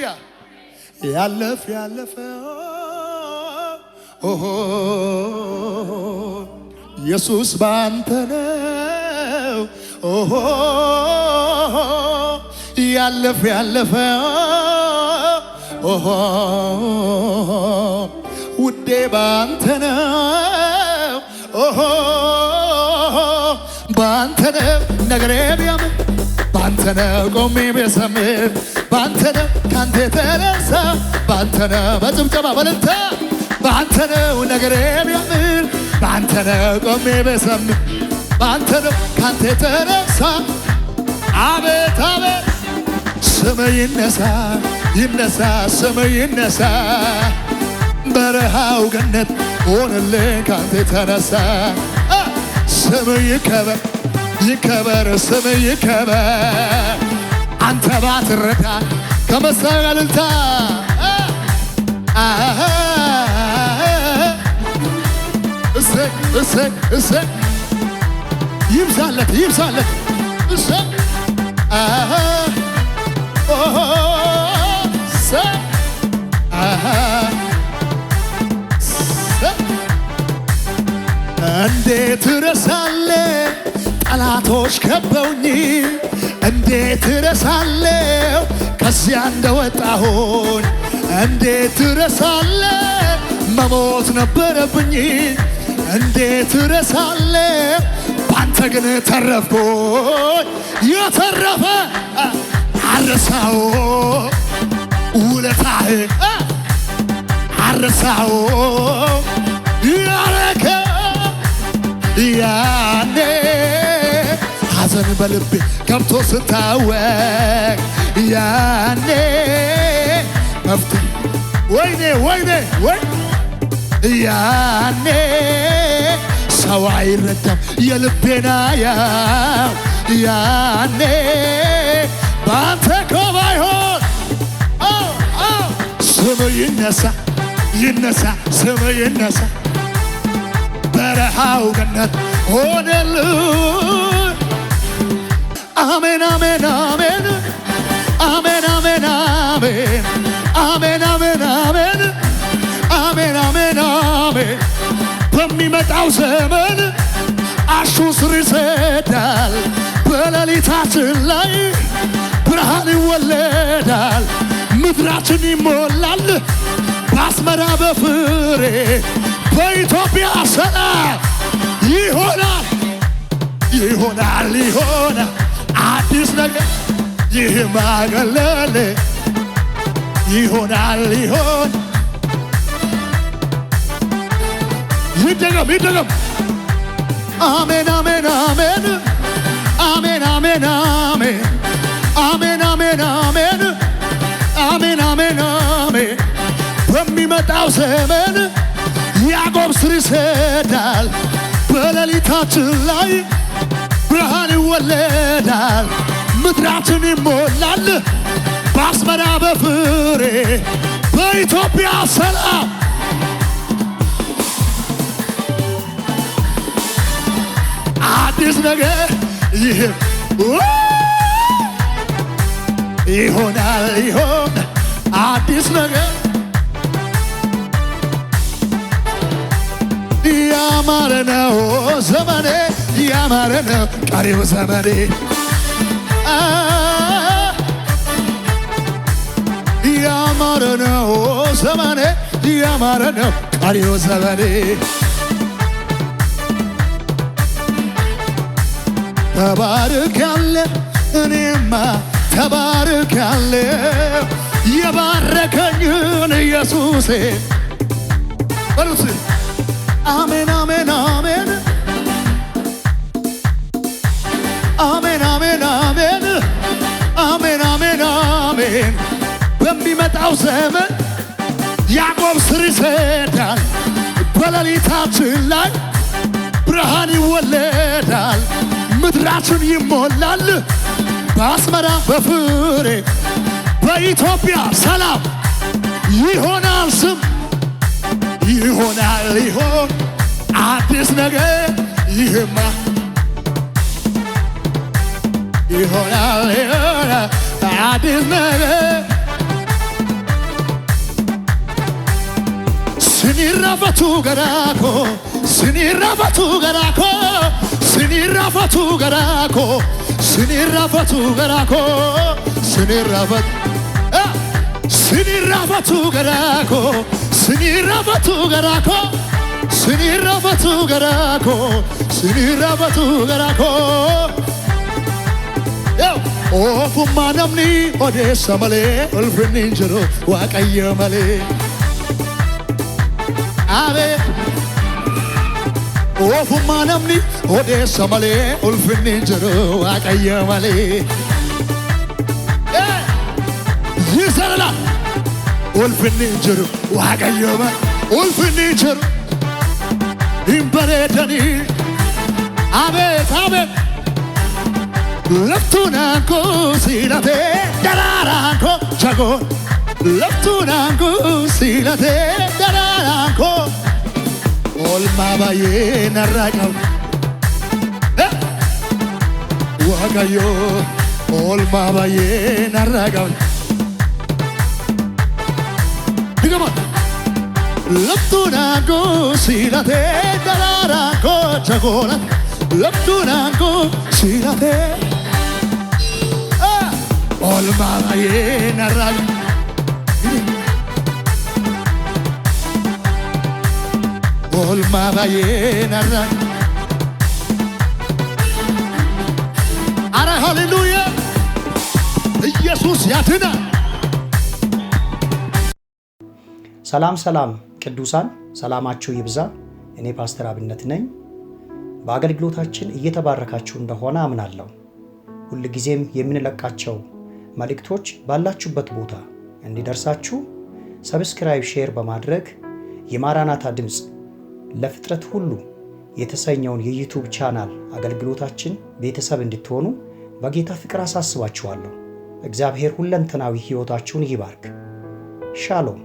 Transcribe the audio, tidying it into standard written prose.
ሃሌሉያ ያለፈ ኦሆ ኢየሱስ ባንተ ነው ኦሆ ያለፈ ኦሆ ውዴ ባንተ ነው ኦሆ ባንተ ነው ነገሬ ቢያምር ባንተ ነው ቆሜ ብዘምር ባንተ ነው ካንተ የተነሳ ባንተ ነው በጭብጨባ በልልታ ባንተ ነው ነገሬ ቢያምር ባንተ ነው ቆሜ ብዘምር ባንተ ነው ካንተ የተነሳ አቤት አቤት ስም ይነሳ ስም ይነሳ በረሃው ገነት ሆነልኝ ካንተ የተነሳ ስም ይከበር ስም ይከበር አንተ ባትረዳ ከመሳሪያ እልልታ እሰይ ይብዛለት እሰይ እንዴት ረሳለሁ ጠላቶች ከበውኝ እንዴት ረሳለሁ ከዚያ እንደወጣሁኝ እንዴት ረሳለሁ መሞት ነበረብኝ እንዴት ረሳለሁ ባንተ ግን ተረፍኩኝ የተረፈ አረሳው ውለታህ አረሳው ያረከ ያኔ ሐዘን በልቤ ገብቶ ስታወቅ ያኔ መፍትሄ ወይኔ ያኔ ሰው አይረዳም የልቤና ያው ያኔ ባንተ እኮ ባይሆን ስም ይነሳ ስም ይነሳ በረሃው ገነት ሆነልኝ አሜን አሜን አሜን አሜን አሜን አሜን አሜን አሜን አሜን አሜን አሜን አሜን በሚመጣው ዘመን አሹ ስር ይሰዳል በሌሊታችን ላይ ብርሃን ይወለዳል ምድራችን ይሞላል በአስመራ በፍሬ በኢትዮጵያ ሰላም ይሆናል አዲስ ነገር ይህ ማገለል ይሆናል ይደገም አሜን አሜን አሜን አሜን አሜን አሜን አሜን አሜን አሜን አሜን አሜን አሜን በሚመጣው ዘመን ያዕቆብ ስር ይሰዳል በሌሊታችን ላይ ብርሃን ይወለዳል ምድራችን ይሞላል በአስመራ በፍሬ በኢትዮጵያ ሰላም አዲስ ነገር ይሆናል አዲስ ነገር ያማረ ነው ዘመኔ ያማረ ነው ቀሪው ዘመኔ ያማረ ነው ዘመኔ ያማረ ነው ቀሪው ዘመኔ ተባርካለሁ እኔማ ተባርካለሁ የባረከኝን ኢየሱሴ በሉት አሜን አሜን አሜን አሜን አሜን አሜን አሜን አሜን አሜን በሚመጣው ዘመን ያዕቆብ ስር ይሰዳል በሌሊታችን ላይ ብርሃን ይወለዳል ምድራችን ይሞላል በአስመራ በፍሬ በኢትዮጵያ ሰላም ይሆናል ስም ይሆናል አዲስ ነገር ይህማ ይሆናል አዲስ ነገር sinirrafatu garako, sinirrafatu garako, sinirrafatu garako, sinirrafatu garako, sinirrafatu, sinirrafatu garako, sinirrafatu garako, sinirrafatu garako, sinirrafatu garako. Ofuma namni odeessa malee ulfinni hin jiru Waaqayyo malee. Ofuma namni odeessa malee ulfinni hin jiru Waaqayyo malee. Yisarala ulfinni hin jiru Waaqayyo malee. Ulfinni hin jiru hin bareedanii. Abeet laftuunaan koo siilatee daraaraan koo jagoon. Laftuunaan koo siilatee daraaraan koo oolmaa baay'ee narraa qabu. Waaqayyo oolmaa baay'ee narraa qabu. Laftuunaan koo siilatee daraaraan koo jagoon. Laftuunaan koo siilatee oolmaa baay'ee narraa qabu. Oolmaa baay'ee narraa qabu. Ara hallelujah ኢየሱስ ያድናል። ሰላም ሰላም ቅዱሳን ሰላማችሁ ይብዛ። እኔ ፓስተር አብነት ነኝ። በአገልግሎታችን እየተባረካችሁ እንደሆነ አምናለሁ። ሁሉ ጊዜም የምንለቃቸው መልእክቶች ባላችሁበት ቦታ እንዲደርሳችሁ ሰብስክራይብ፣ ሼር በማድረግ የማራናታ ድምጽ ለፍጥረት ሁሉ የተሰኘውን የዩቲዩብ ቻናል አገልግሎታችን ቤተሰብ እንድትሆኑ በጌታ ፍቅር አሳስባችኋለሁ። እግዚአብሔር ሁለንተናዊ ሕይወታችሁን ይባርክ። ሻሎም